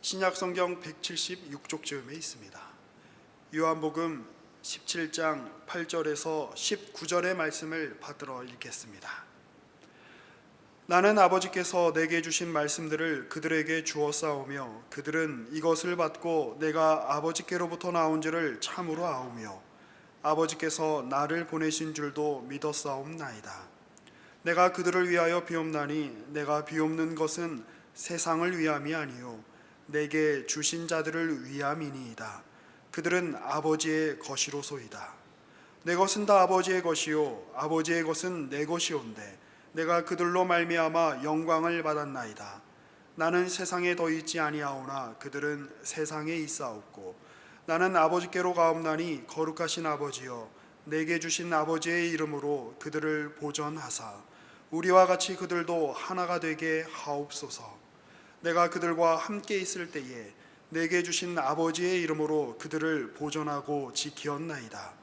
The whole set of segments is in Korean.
신약성경 176쪽쯤에 있습니다. 요한복음 17장 8절에서 19절의 말씀을 받들어 읽겠습니다. 나는 아버지께서 내게 주신 말씀들을 그들에게 주었사오며 그들은 이것을 받고 내가 아버지께로부터 나온 줄을 참으로 아오며 아버지께서 나를 보내신 줄도 믿었사옵나이다. 내가 그들을 위하여 비옵나니 내가 비옵는 것은 세상을 위함이 아니요 내게 주신 자들을 위함이니이다. 그들은 아버지의 것이로소이다. 내 것은 다 아버지의 것이요 아버지의 것은 내 것이온데 내가 그들로 말미암아 영광을 받았나이다. 나는 세상에 더 있지 아니하오나 그들은 세상에 있사옵고 나는 아버지께로 가옵나니 거룩하신 아버지여 내게 주신 아버지의 이름으로 그들을 보전하사 우리와 같이 그들도 하나가 되게 하옵소서. 내가 그들과 함께 있을 때에 내게 주신 아버지의 이름으로 그들을 보전하고 지키었나이다.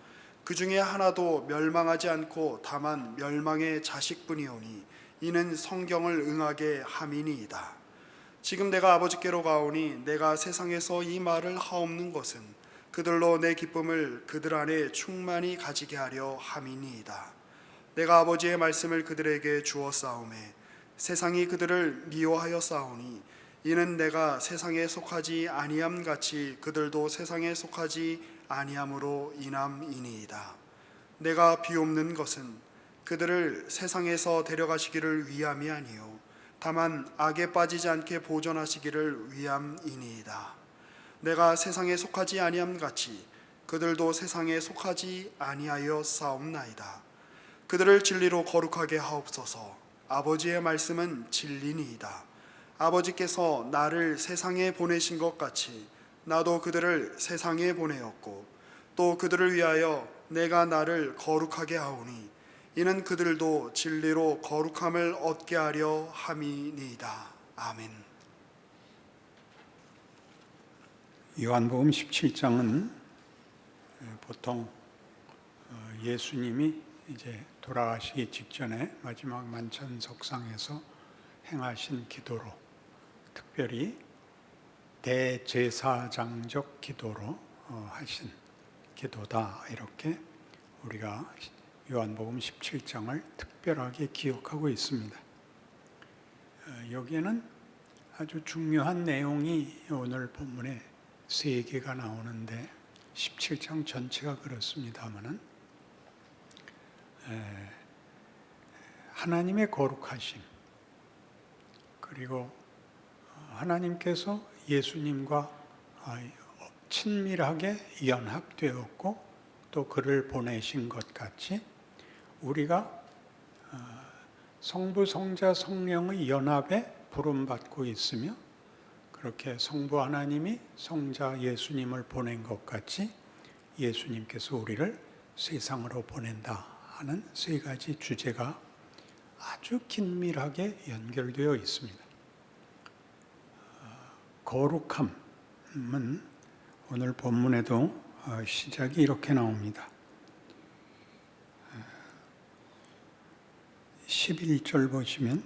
그 중에 하나도 멸망하지 않고 다만 멸망의 자식뿐이오니 이는 성경을 응하게 함이니이다. 지금 내가 아버지께로 가오니 내가 세상에서 이 말을 하옵는 것은 그들로 내 기쁨을 그들 안에 충만히 가지게 하려 함이니이다. 내가 아버지의 말씀을 그들에게 주었사오매 세상이 그들을 미워하였사오니 이는 내가 세상에 속하지 아니함 같이 그들도 세상에 속하지 아니함으로 인함이니이다. 내가 비옵는 것은 그들을 세상에서 데려가시기를 위함이 아니요 다만 악에 빠지지 않게 보존하시기를 위함이니이다. 내가 세상에 속하지 아니함 같이 그들도 세상에 속하지 아니하여 싸움나이다. 그들을 진리로 거룩하게 하옵소서. 아버지의 말씀은 진리니이다. 아버지께서 나를 세상에 보내신 것 같이 나도 그들을 세상에 보내었고 또 그들을 위하여 내가 나를 거룩하게 하오니 이는 그들도 진리로 거룩함을 얻게 하려 함이니이다. 아멘. 요한복음 17장은 보통 예수님이 이제 돌아가시기 직전에 마지막 만찬석상에서 행하신 기도로, 특별히 대제사장적 기도로 하신 기도다, 이렇게 우리가 요한복음 17장을 특별하게 기억하고 있습니다. 여기에는 아주 중요한 내용이 오늘 본문에 3개가 나오는데 17장 전체가 그렇습니다마는 하나님의 거룩하심, 그리고 하나님께서 예수님과 친밀하게 연합되었고 또 그를 보내신 것 같이 우리가 성부, 성자, 성령의 연합에 부름받고 있으며 그렇게 성부 하나님이 성자 예수님을 보낸 것 같이 예수님께서 우리를 세상으로 보낸다 하는 3가지 주제가 아주 긴밀하게 연결되어 있습니다. 거룩함은 오늘 본문에도 시작이 이렇게 나옵니다. 11절 보시면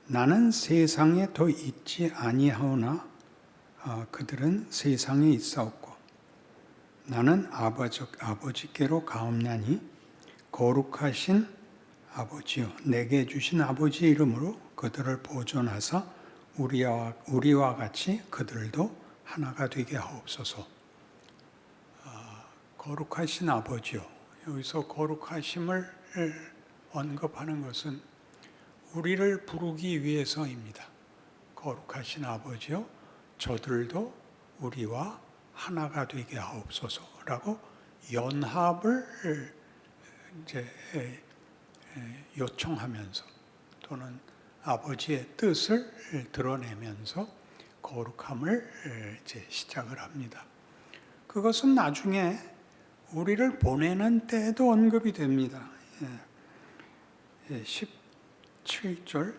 나는 세상에 더 있지 아니하오나 그들은 세상에 있사옵고 나는 아버지께로 가옵나니 거룩하신 아버지여 내게 주신 아버지 이름으로 그들을 보존하사 우리와 같이 그들도 하나가 되게 하옵소서. 거룩하신 아버지요. 여기서 거룩하심을 언급하는 것은 우리를 부르기 위해서입니다. 거룩하신 아버지요, 저들도 우리와 하나가 되게 하옵소서라고 연합을 이제 요청하면서 또는 아버지의 뜻을 드러내면서 거룩함을 이제 시작을 합니다. 그것은 나중에 우리를 보내는 때에도 언급이 됩니다. 17절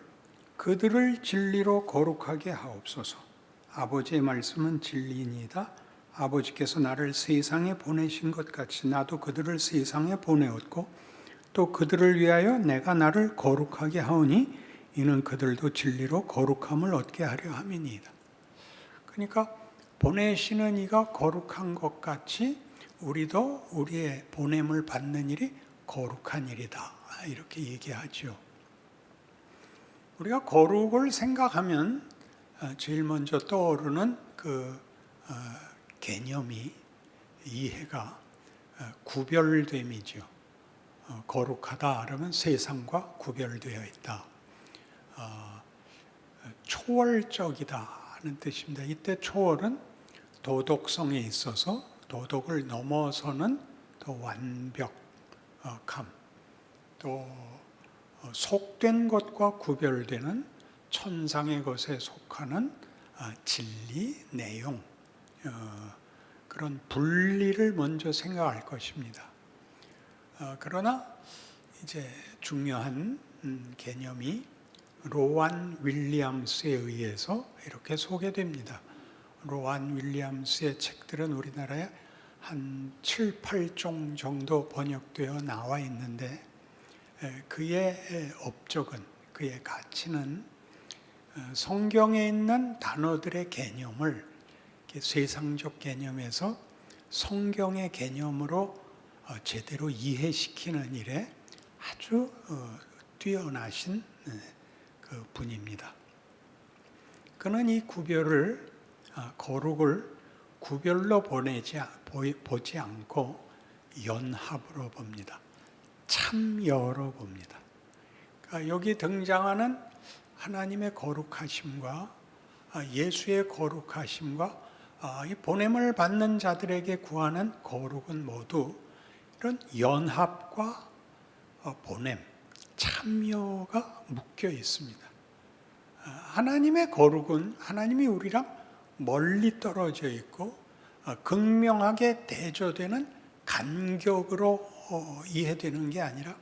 그들을 진리로 거룩하게 하옵소서. 아버지의 말씀은 진리이니이다. 아버지께서 나를 세상에 보내신 것 같이 나도 그들을 세상에 보내었고 또 그들을 위하여 내가 나를 거룩하게 하오니 이는 그들도 진리로 거룩함을 얻게 하려 함이니이다. 그러니까 보내시는 이가 거룩한 것 같이 우리도 우리의 보냄을 받는 일이 거룩한 일이다. 이렇게 얘기하죠. 우리가 거룩을 생각하면 제일 먼저 떠오르는 개념이 이해가 구별됨이죠. 거룩하다 그러면 세상과 구별되어 있다. 초월적이다 하는 뜻입니다. 이때 초월은 도덕성에 있어서 도덕을 넘어서는 더 완벽함, 또 속된 것과 구별되는 천상의 것에 속하는 진리, 내용, 그런 분리를 먼저 생각할 것입니다. 그러나 이제 중요한 개념이 로완 윌리엄스에 의해서 이렇게 소개됩니다. 로완 윌리엄스의 책들은 우리나라에 한 7, 8종 정도 번역되어 나와 있는데 그의 업적은, 그의 가치는 성경에 있는 단어들의 개념을 세상적 개념에서 성경의 개념으로 제대로 이해시키는 일에 아주 뛰어나신 그 분입니다. 그는 이 구별을, 거룩을 구별로 보지 않고 연합으로 봅니다. 참여로 봅니다. 그러니까 여기 등장하는 하나님의 거룩하심과 예수의 거룩하심과 이 보냄을 받는 자들에게 구하는 거룩은 모두 이런 연합과 보냄, 참여가 묶여 있습니다. 하나님의 거룩은 하나님이 우리랑 멀리 떨어져 있고 극명하게 대조되는 간격으로 이해되는 게 아니라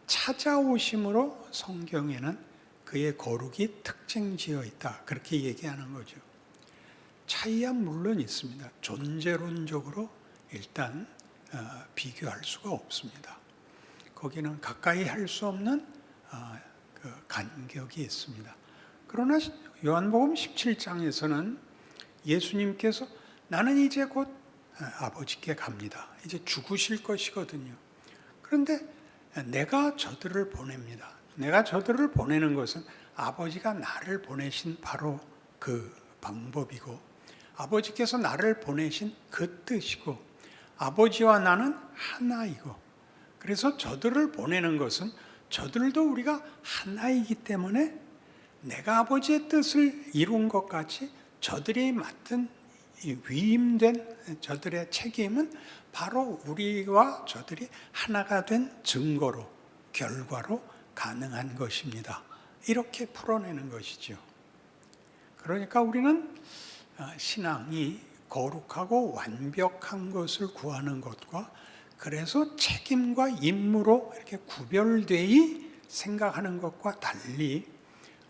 찾아오심으로 성경에는 그의 거룩이 특징지어 있다. 그렇게 얘기하는 거죠. 차이야 물론 있습니다. 존재론적으로 일단 비교할 수가 없습니다. 거기는 가까이 할 수 없는 그 간격이 있습니다. 그러나 요한복음 17장에서는 예수님께서 나는 이제 곧 아버지께 갑니다. 이제 죽으실 것이거든요. 그런데 내가 저들을 보냅니다. 내가 저들을 보내는 것은 아버지가 나를 보내신 바로 그 방법이고 아버지께서 나를 보내신 그 뜻이고 아버지와 나는 하나이고 그래서 저들을 보내는 것은 저들도 우리가 하나이기 때문에 내가 아버지의 뜻을 이룬 것 같이 저들이 맡은 위임된 저들의 책임은 바로 우리와 저들이 하나가 된 증거로 결과로 가능한 것입니다. 이렇게 풀어내는 것이죠. 그러니까 우리는 신앙이 거룩하고 완벽한 것을 구하는 것과 그래서 책임과 임무로 이렇게 구별되이 생각하는 것과 달리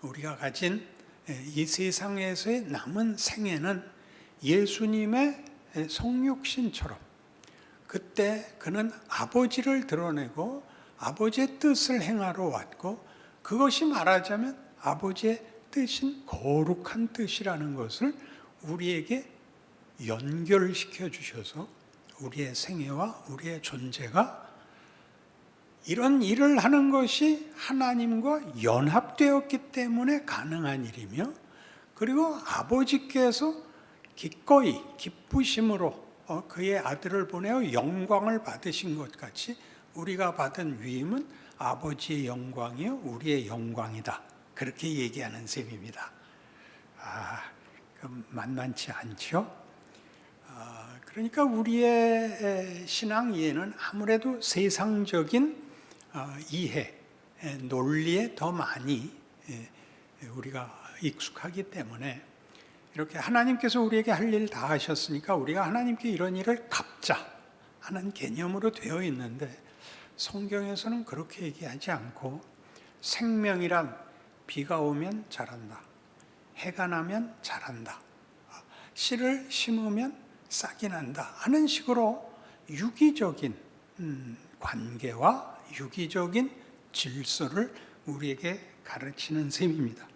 우리가 가진 이 세상에서의 남은 생애는 예수님의 성육신처럼 그때 그는 아버지를 드러내고 아버지의 뜻을 행하러 왔고 그것이 말하자면 아버지의 뜻인 거룩한 뜻이라는 것을 우리에게 연결시켜 주셔서 우리의 생애와 우리의 존재가 이런 일을 하는 것이 하나님과 연합되었기 때문에 가능한 일이며 그리고 아버지께서 기꺼이 기쁘심으로 그의 아들을 보내어 영광을 받으신 것 같이 우리가 받은 위임은 아버지의 영광이요 우리의 영광이다. 그렇게 얘기하는 셈입니다. 만만치 않죠? 그러니까 우리의 신앙 이해는 아무래도 세상적인 이해, 논리에 더 많이 우리가 익숙하기 때문에 이렇게 하나님께서 우리에게 할 일 다 하셨으니까 우리가 하나님께 이런 일을 갚자 하는 개념으로 되어 있는데 성경에서는 그렇게 얘기하지 않고 생명이란 비가 오면 자란다. 해가 나면 자란다. 씨를 심으면 싹이 난다 하는 식으로 유기적인 관계와 유기적인 질서를 우리에게 가르치는 셈입니다.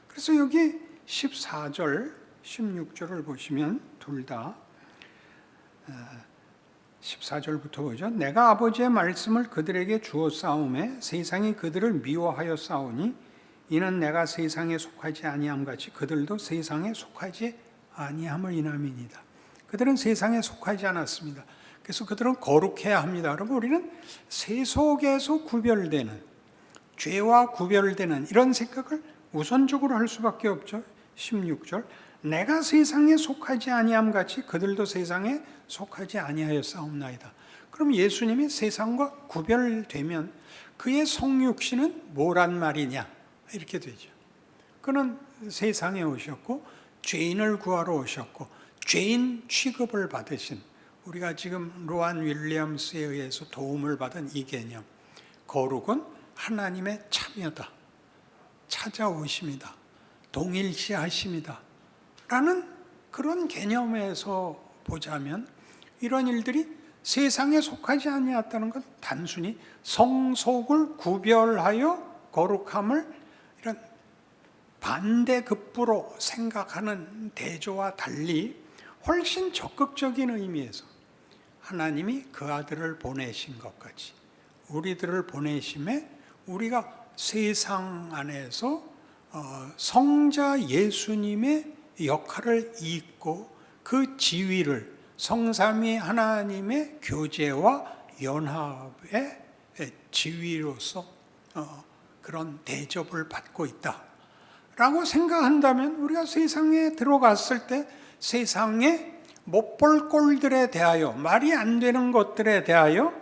그래서 여기 14절 16절을 보시면 둘 다 14절부터 보죠. 내가 아버지의 말씀을 그들에게 주어 싸움에 세상이 그들을 미워하여 싸우니 이는 내가 세상에 속하지 아니함 같이 그들도 세상에 속하지 아니함을 인함이니이다. 그들은 세상에 속하지 않았습니다. 그래서 그들은 거룩해야 합니다. 여러분, 우리는 세속에서 구별되는, 죄와 구별되는 이런 생각을 우선적으로 할 수밖에 없죠. 16절 내가 세상에 속하지 아니함 같이 그들도 세상에 속하지 아니하여 싸움나이다. 그럼 예수님이 세상과 구별되면 그의 성육신은 뭐란 말이냐? 이렇게 되죠. 그는 세상에 오셨고 죄인을 구하러 오셨고 죄인 취급을 받으신, 우리가 지금 로안 윌리엄스에 의해서 도움을 받은 이 개념, 거룩은 하나님의 참여다, 찾아오심이다, 동일시하심이다 라는 그런 개념에서 보자면 이런 일들이 세상에 속하지 아니었다는 건 단순히 성속을 구별하여 거룩함을 이런 반대급부로 생각하는 대조와 달리 훨씬 적극적인 의미에서 하나님이 그 아들을 보내신 것 같이 우리들을 보내심에 우리가 세상 안에서 성자 예수님의 역할을 잇고 그 지위를 성삼위 하나님의 교제와 연합의 지위로서 그런 대접을 받고 있다라고 생각한다면 우리가 세상에 들어갔을 때 세상에 못 볼 꼴들에 대하여, 말이 안 되는 것들에 대하여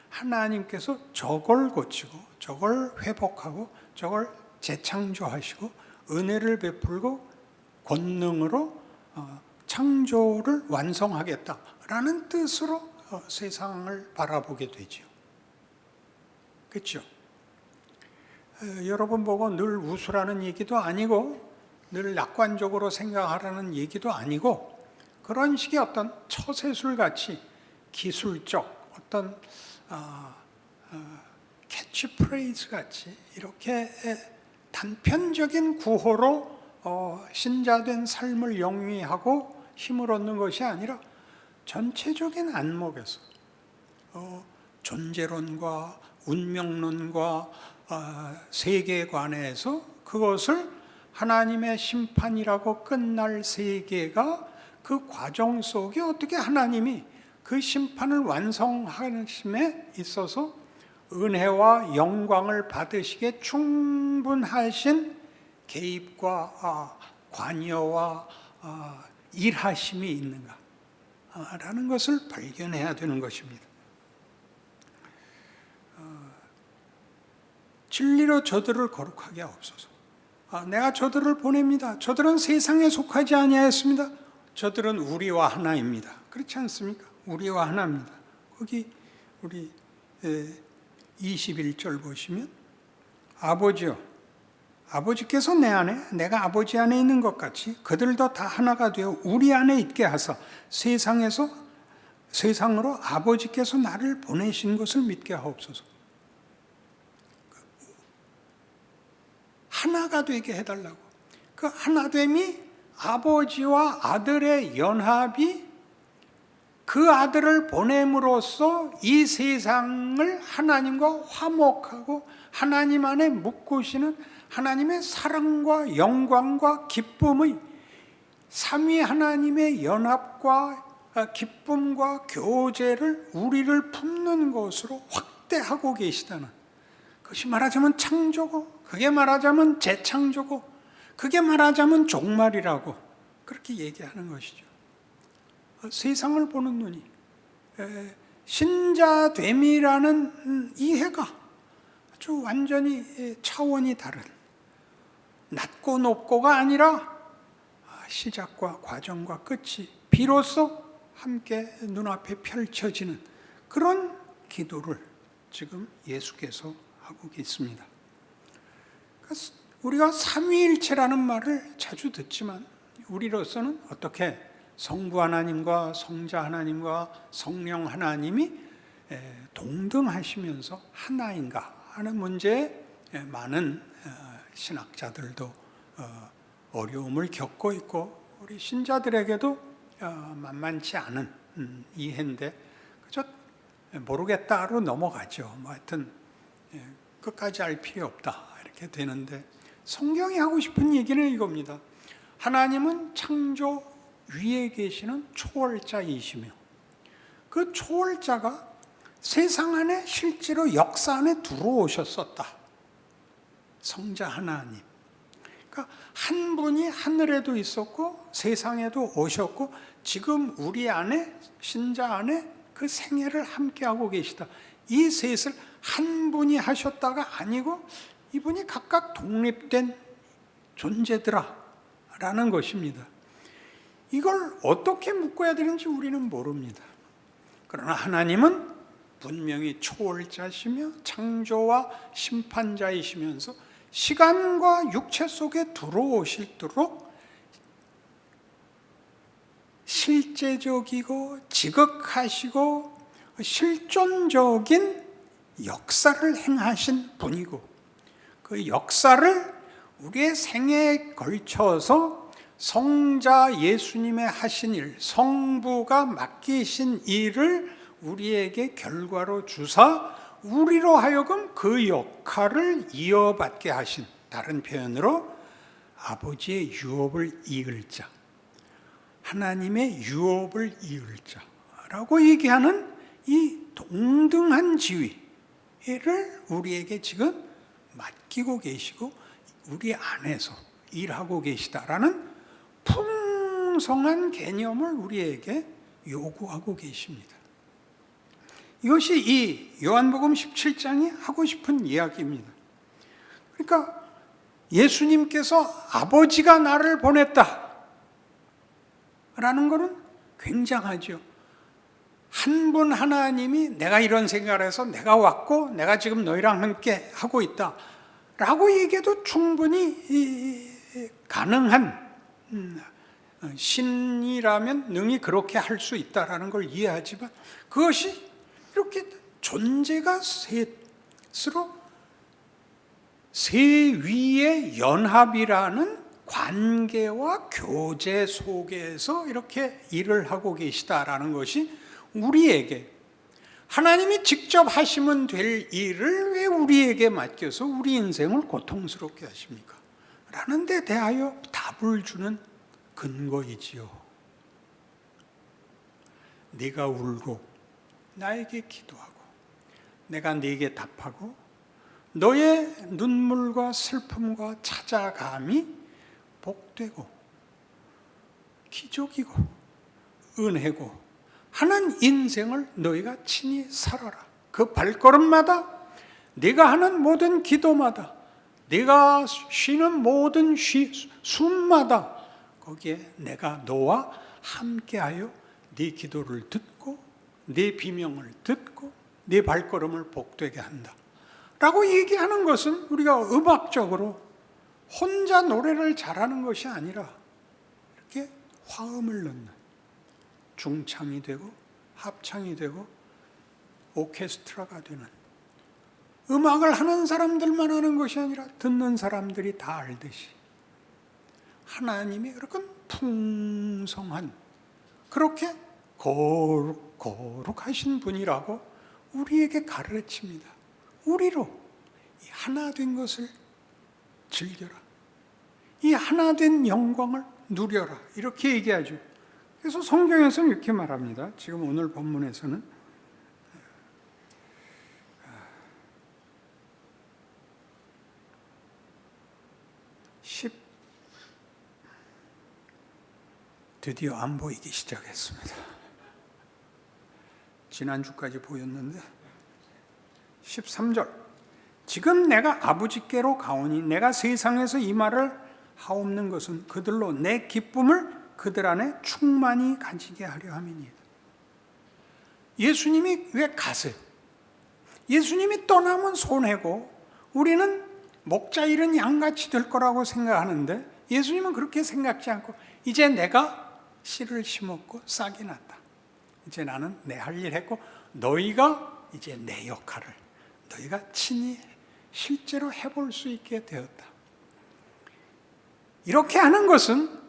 하나님께서 저걸 고치고 저걸 회복하고 저걸 재창조하시고 은혜를 베풀고 권능으로 창조를 완성하겠다라는 뜻으로 세상을 바라보게 되죠. 그렇죠? 여러분 보고 늘 웃으라는 얘기도 아니고 늘 낙관적으로 생각하라는 얘기도 아니고 그런 식의 어떤 처세술같이 기술적 어떤 캐치프레이즈 같이 이렇게 단편적인 구호로 신자된 삶을 영위하고 힘을 얻는 것이 아니라 전체적인 안목에서 존재론과 운명론과 세계관에서 그것을 하나님의 심판이라고 끝날 세계가 그 과정 속에 어떻게 하나님이 그 심판을 완성하심에 있어서 은혜와 영광을 받으시기에 충분하신 개입과 관여와 일하심이 있는가 라는 것을 발견해야 되는 것입니다. 진리로 저들을 거룩하게 하옵소서. 내가 저들을 보냅니다. 저들은 세상에 속하지 아니하였습니다. 저들은 우리와 하나입니다. 그렇지 않습니까? 우리와 하나입니다. 거기 우리 21절 보시면 아버지여, 아버지께서 내 안에 내가 아버지 안에 있는 것 같이 그들도 다 하나가 되어 우리 안에 있게 하사 세상으로 아버지께서 나를 보내신 것을 믿게 하옵소서. 하나가 되게 해달라고. 그 하나됨이 아버지와 아들의 연합이 그 아들을 보냄으로써 이 세상을 하나님과 화목하고 하나님 안에 묶으시는 하나님의 사랑과 영광과 기쁨의 삼위 하나님의 연합과 기쁨과 교제를 우리를 품는 것으로 확대하고 계시다는, 그것이 말하자면 창조고 그게 말하자면 재창조고 그게 말하자면 종말이라고 그렇게 얘기하는 것이죠. 세상을 보는 눈이, 신자됨이라는 이해가 아주 완전히 차원이 다른, 낮고 높고가 아니라 시작과 과정과 끝이 비로소 함께 눈앞에 펼쳐지는 그런 기도를 지금 예수께서 하고 계십니다. 우리가 삼위일체라는 말을 자주 듣지만 우리로서는 어떻게 성부 하나님과 성자 하나님과 성령 하나님이 동등하시면서 하나인가 하는 문제에 많은 신학자들도 어려움을 겪고 있고 우리 신자들에게도 만만치 않은 이해인데 그저 모르겠다로 넘어가죠. 뭐 하여튼 끝까지 알 필요 없다 이렇게 되는데, 성경이 하고 싶은 얘기는 이겁니다. 하나님은 창조 위에 계시는 초월자이시며 그 초월자가 세상 안에 실제로 역사 안에 들어오셨었다. 성자 하나님. 그러니까 한 분이 하늘에도 있었고 세상에도 오셨고 지금 우리 안에, 신자 안에 그 생애를 함께하고 계시다. 이 셋을 한 분이 하셨다가 아니고 이분이 각각 독립된 존재더라 라는 것입니다. 이걸 어떻게 묶어야 되는지 우리는 모릅니다. 그러나 하나님은 분명히 초월자시며 창조와 심판자이시면서 시간과 육체 속에 들어오실도록 실제적이고 지극하시고 실존적인 역사를 행하신 분이고, 그 역사를 우리의 생애에 걸쳐서 성자 예수님의 하신 일, 성부가 맡기신 일을 우리에게 결과로 주사 우리로 하여금 그 역할을 이어받게 하신, 다른 표현으로 아버지의 유업을 이을 자, 하나님의 유업을 이을 자라고 얘기하는 이 동등한 지위를 우리에게 지금 맡기고 계시고 우리 안에서 일하고 계시다라는 풍성한 개념을 우리에게 요구하고 계십니다. 이것이 이 요한복음 17장이 하고 싶은 이야기입니다. 그러니까 예수님께서 아버지가 나를 보냈다 라는 것은 굉장하죠. 한 분 하나님이 내가 이런 생각을 해서 내가 왔고 내가 지금 너희랑 함께 하고 있다 라고 얘기해도 충분히 가능한, 신이라면 능히 그렇게 할 수 있다라는 걸 이해하지만 그것이 이렇게 존재가 셋으로 세 위의 연합이라는 관계와 교제 속에서 이렇게 일을 하고 계시다라는 것이 우리에게, 하나님이 직접 하시면 될 일을 왜 우리에게 맡겨서 우리 인생을 고통스럽게 하십니까? 라는 데 대하여 답을 주는 근거이지요. 네가 울고 나에게 기도하고 내가 네게 답하고 너의 눈물과 슬픔과 찾아감이 복되고 기적이고 은혜고 하는 인생을 너희가 친히 살아라. 그 발걸음마다 네가 하는 모든 기도마다 네가 쉬는 모든 숨마다 거기에 내가 너와 함께하여 네 기도를 듣고 네 비명을 듣고 네 발걸음을 복되게 한다 라고 얘기하는 것은 우리가 음악적으로 혼자 노래를 잘하는 것이 아니라 이렇게 화음을 넣는, 중창이 되고 합창이 되고 오케스트라가 되는, 음악을 하는 사람들만 하는 것이 아니라 듣는 사람들이 다 알듯이 하나님이 그렇게 풍성한, 그렇게 거룩하신 분이라고 우리에게 가르칩니다. 우리로 이 하나 된 것을 즐겨라, 이 하나 된 영광을 누려라 이렇게 얘기하죠. 그래서 성경에서는 이렇게 말합니다. 지금 오늘 본문에서는 드디어 안 보이기 시작했습니다. 지난주까지 보였는데 13절, 지금 내가 아버지께로 가오니 내가 세상에서 이 말을 하옵는 것은 그들로 내 기쁨을 그들 안에 충만히 가지게 하려 함이니이다. 예수님이 왜 가세요? 예수님이 떠나면 손해고 우리는 목자 잃은 양같이 될 거라고 생각하는데 예수님은 그렇게 생각지 않고 이제 내가 씨를 심었고 싹이 났다. 이제 나는 내 할 일 했고 너희가 이제 내 역할을 너희가 친히 실제로 해볼 수 있게 되었다. 이렇게 하는 것은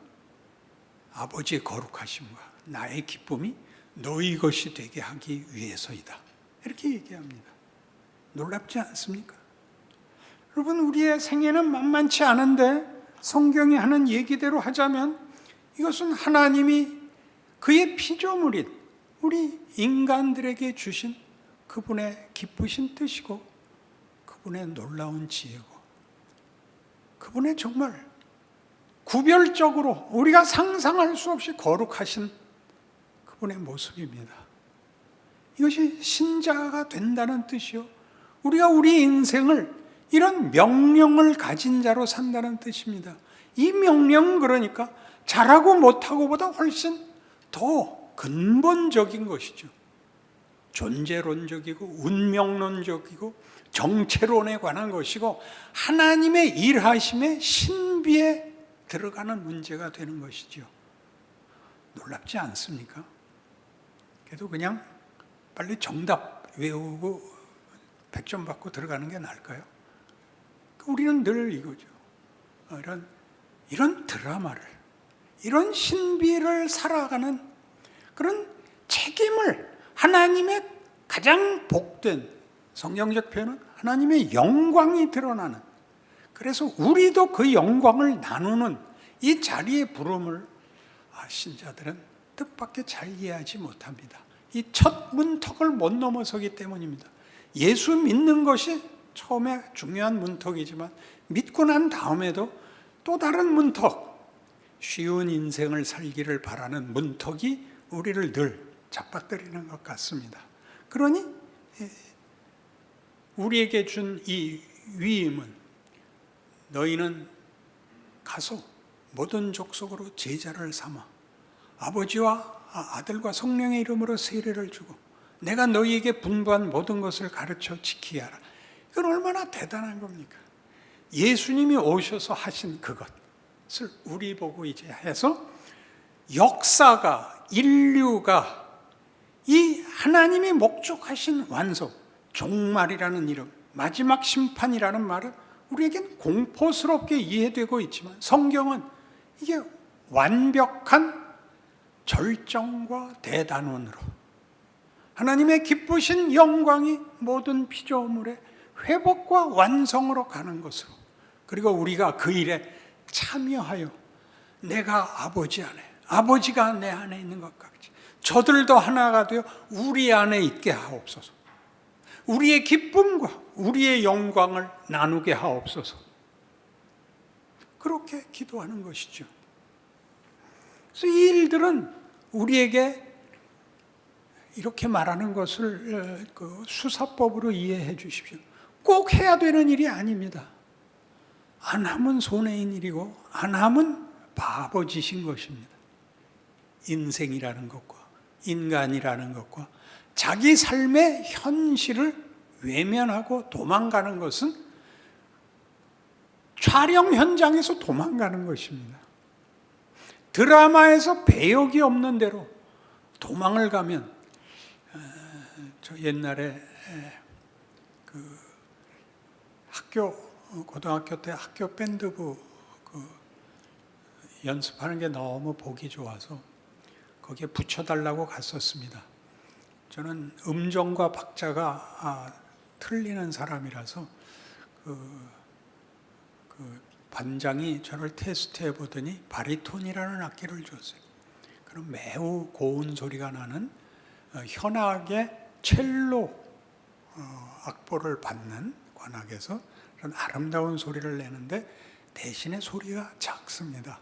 아버지의 거룩하심과 나의 기쁨이 너희 것이 되게 하기 위해서이다. 이렇게 얘기합니다. 놀랍지 않습니까? 여러분, 우리의 생애는 만만치 않은데 성경이 하는 얘기대로 하자면 이것은 하나님이 그의 피조물인 우리 인간들에게 주신 그분의 기쁘신 뜻이고 그분의 놀라운 지혜고 그분의 정말 구별적으로 우리가 상상할 수 없이 거룩하신 그분의 모습입니다. 이것이 신자가 된다는 뜻이요, 우리가 우리 인생을 이런 명령을 가진 자로 산다는 뜻입니다. 이 명령은 그러니까 잘하고 못하고보다 훨씬 더 근본적인 것이죠. 존재론적이고 운명론적이고 정체론에 관한 것이고 하나님의 일하심의 신비에 들어가는 문제가 되는 것이죠. 놀랍지 않습니까? 그래도 그냥 빨리 정답 외우고 100점 받고 들어가는 게 나을까요? 우리는 늘 이거죠. 이런 드라마를, 이런 신비를 살아가는 그런 책임을, 하나님의 가장 복된, 성경적 표현은 하나님의 영광이 드러나는, 그래서 우리도 그 영광을 나누는 이 자리의 부름을 신자들은 뜻밖의 잘 이해하지 못합니다. 이 첫 문턱을 못 넘어서기 때문입니다. 예수 믿는 것이 처음에 중요한 문턱이지만 믿고 난 다음에도 또 다른 문턱, 쉬운 인생을 살기를 바라는 문턱이 우리를 늘 잡아뜨리는 것 같습니다. 그러니 우리에게 준 이 위임은 너희는 가서 모든 족속으로 제자를 삼아 아버지와 아들과 성령의 이름으로 세례를 주고 내가 너희에게 분부한 모든 것을 가르쳐 지키게 하라. 이건 얼마나 대단한 겁니까? 예수님이 오셔서 하신 그것을 우리 보고 이제 해서 역사가, 인류가 이 하나님이 목적하신 완성, 종말이라는 이름, 마지막 심판이라는 말은 우리에겐 공포스럽게 이해되고 있지만 성경은 이게 완벽한 절정과 대단원으로 하나님의 기쁘신 영광이 모든 피조물의 회복과 완성으로 가는 것으로, 그리고 우리가 그 일에 참여하여 내가 아버지 안에, 아버지가 내 안에 있는 것 같이 저들도 하나가 되어 우리 안에 있게 하옵소서. 우리의 기쁨과 우리의 영광을 나누게 하옵소서. 그렇게 기도하는 것이죠. 그래서 이 일들은 우리에게 이렇게 말하는 것을 수사법으로 이해해 주십시오. 꼭 해야 되는 일이 아닙니다. 안 하면 손해인 일이고 안 하면 바보짓인 것입니다. 인생이라는 것과 인간이라는 것과 자기 삶의 현실을 외면하고 도망가는 것은 촬영 현장에서 도망가는 것입니다. 드라마에서 배역이 없는 대로 도망을 가면, 저 옛날에 그 고등학교 때 학교 밴드부 연습하는 게 너무 보기 좋아서 거기에 붙여달라고 갔었습니다. 저는 음정과 박자가 틀리는 사람이라서 그 반장이 저를 테스트해 보더니 바리톤이라는 악기를 줬어요. 그럼 매우 고운 소리가 나는 현악의 첼로 악보를 받는 관악에서 그런 아름다운 소리를 내는데 대신에 소리가 작습니다.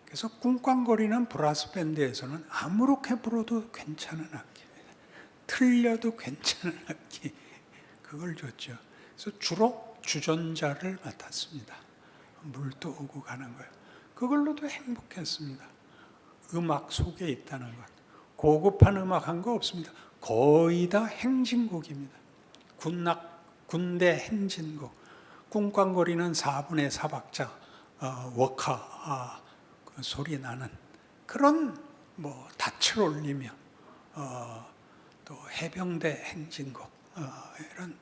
그래서 꿍꽝거리는 브라스 밴드에서는 아무렇게 불어도 괜찮은 악기입니다. 틀려도 괜찮은 악기, 그걸 줬죠. 그래서 주로 주전자를 맡았습니다. 물도 오고 가는 거예요. 그걸로도 행복했습니다. 음악 속에 있다는 것. 고급한 음악 한 거 없습니다. 거의 다 행진곡입니다. 군대 행진곡. 꿍꽝거리는 4분의 4박자 워카 그 소리 나는 그런 닻을 올리며 또 해병대 행진곡 이런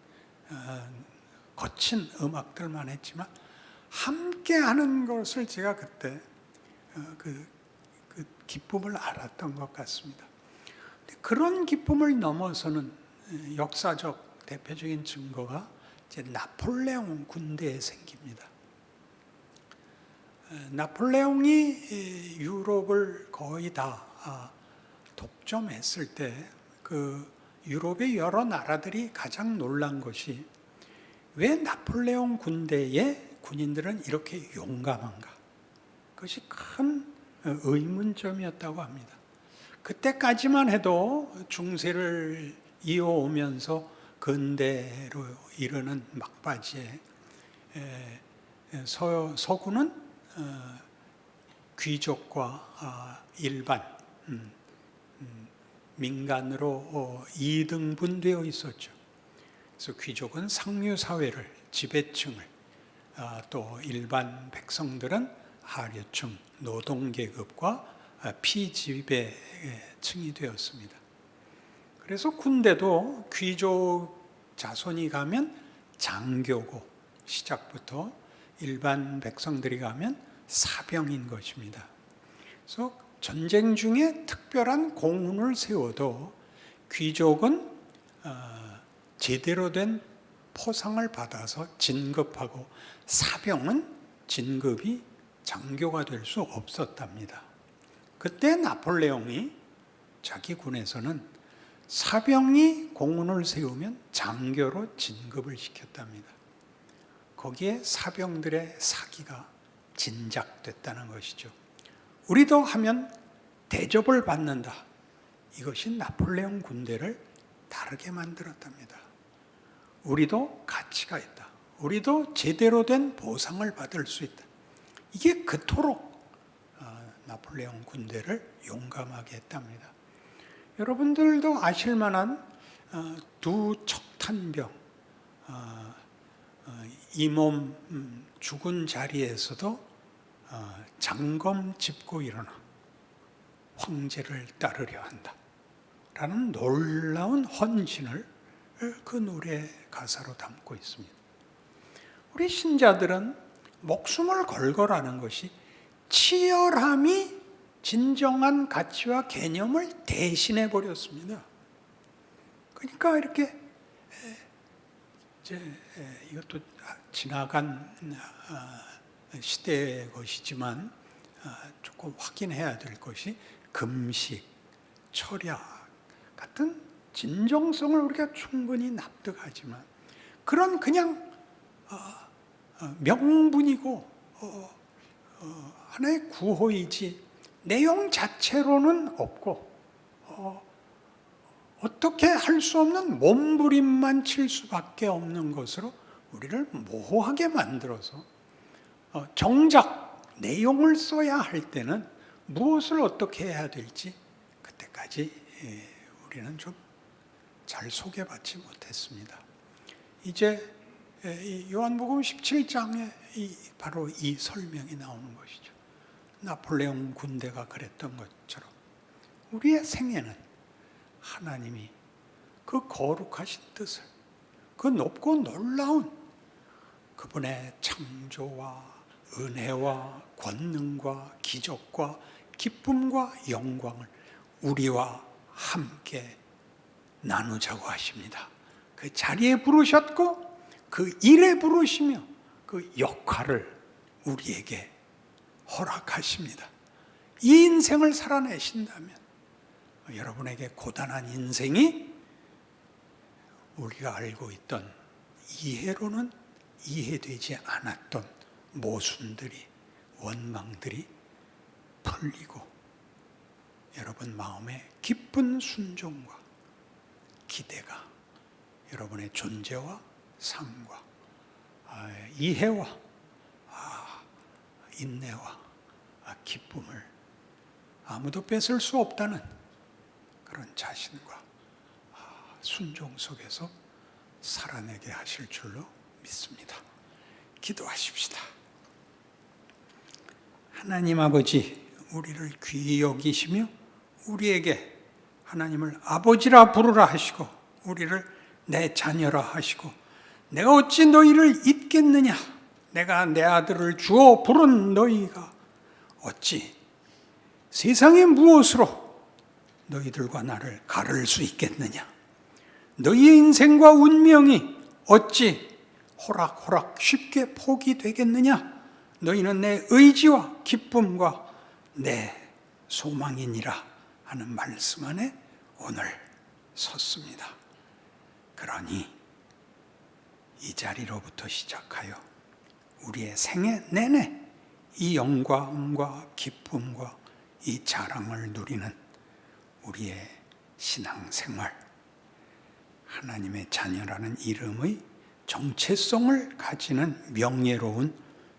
거친 음악들만 했지만 함께 하는 것을 제가 그때 기쁨을 알았던 것 같습니다. 그런 기쁨을 넘어서는 역사적 대표적인 증거가 이제 나폴레옹 군대에 생깁니다. 나폴레옹이 유럽을 거의 다 독점했을 때 그 유럽의 여러 나라들이 가장 놀란 것이 왜 나폴레옹 군대의 군인들은 이렇게 용감한가? 그것이 큰 의문점이었다고 합니다. 그때까지만 해도 중세를 이어오면서 근대로 이르는 막바지에 서구는 귀족과 일반 민간으로 이등분되어 있었죠. 그래서 귀족은 상류 사회를, 지배층을, 또 일반 백성들은 하류층, 노동계급과 피지배층이 되었습니다. 그래서 군대도 귀족 자손이 가면 장교고 시작부터 일반 백성들이 가면 사병인 것입니다. 그래서 전쟁 중에 특별한 공훈을 세워도 귀족은 제대로 된 포상을 받아서 진급하고 사병은 진급이 장교가 될 수 없었답니다. 그때 나폴레옹이 자기 군에서는 사병이 공훈을 세우면 장교로 진급을 시켰답니다. 거기에 사병들의 사기가 진작됐다는 것이죠. 우리도 하면 대접을 받는다. 이것이 나폴레옹 군대를 다르게 만들었답니다. 우리도 가치가 있다. 우리도 제대로 된 보상을 받을 수 있다. 이게 그토록 나폴레옹 군대를 용감하게 했답니다. 여러분들도 아실 만한 두 척탄병, 이 몸 죽은 자리에서도 장검 짚고 일어나 황제를 따르려 한다 라는 놀라운 헌신을 그 노래 가사로 담고 있습니다. 우리 신자들은 목숨을 걸거라는 것이 치열함이 진정한 가치와 개념을 대신해 버렸습니다. 그러니까 이렇게 이것도 지나간 시대의 것이지만 조금 확인해야 될 것이 금식, 철야 같은 진정성을 우리가 충분히 납득하지만 그런 그냥 명분이고 하나의 구호이지 내용 자체로는 없고 어떻게 할 수 없는 몸부림만 칠 수밖에 없는 것으로 우리를 모호하게 만들어서 정작 내용을 써야 할 때는 무엇을 어떻게 해야 될지 그때까지 우리는 좀 잘 소개받지 못했습니다. 이제 요한복음 17장에 바로 이 설명이 나오는 것이죠. 나폴레옹 군대가 그랬던 것처럼 우리의 생애는 하나님이 그 거룩하신 뜻을, 그 높고 놀라운 그분의 창조와 은혜와 권능과 기적과 기쁨과 영광을 우리와 함께 나누자고 하십니다. 그 자리에 부르셨고 그 일에 부르시며 그 역할을 우리에게 허락하십니다. 이 인생을 살아내신다면 여러분에게 고단한 인생이 우리가 알고 있던 이해로는 이해되지 않았던 모순들이, 원망들이 풀리고 여러분 마음에 기쁜 순종과 기대가 여러분의 존재와 삶과 이해와 인내와 기쁨을 아무도 뺏을 수 없다는 그런 자신과 순종 속에서 살아내게 하실 줄로 믿습니다. 기도하십시다. 하나님 아버지, 우리를 귀히 여기시며 우리에게 하나님을 아버지라 부르라 하시고 우리를 내 자녀라 하시고 내가 어찌 너희를 잊겠느냐, 내가 내 아들을 주어 부른 너희가 어찌 세상의 무엇으로 너희들과 나를 가를 수 있겠느냐? 너희의 인생과 운명이 어찌 호락호락 쉽게 포기되겠느냐? 너희는 내 의지와 기쁨과 내 소망이니라 하는 말씀 안에 오늘 섰습니다. 그러니 이 자리로부터 시작하여 우리의 생애 내내 이 영광과 기쁨과 이 자랑을 누리는 우리의 신앙생활, 하나님의 자녀라는 이름의 정체성을 가지는 명예로운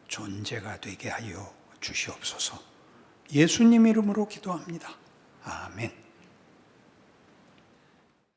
존재가 되게 하여 주시옵소서. 예수님 이름으로 기도합니다. 아멘.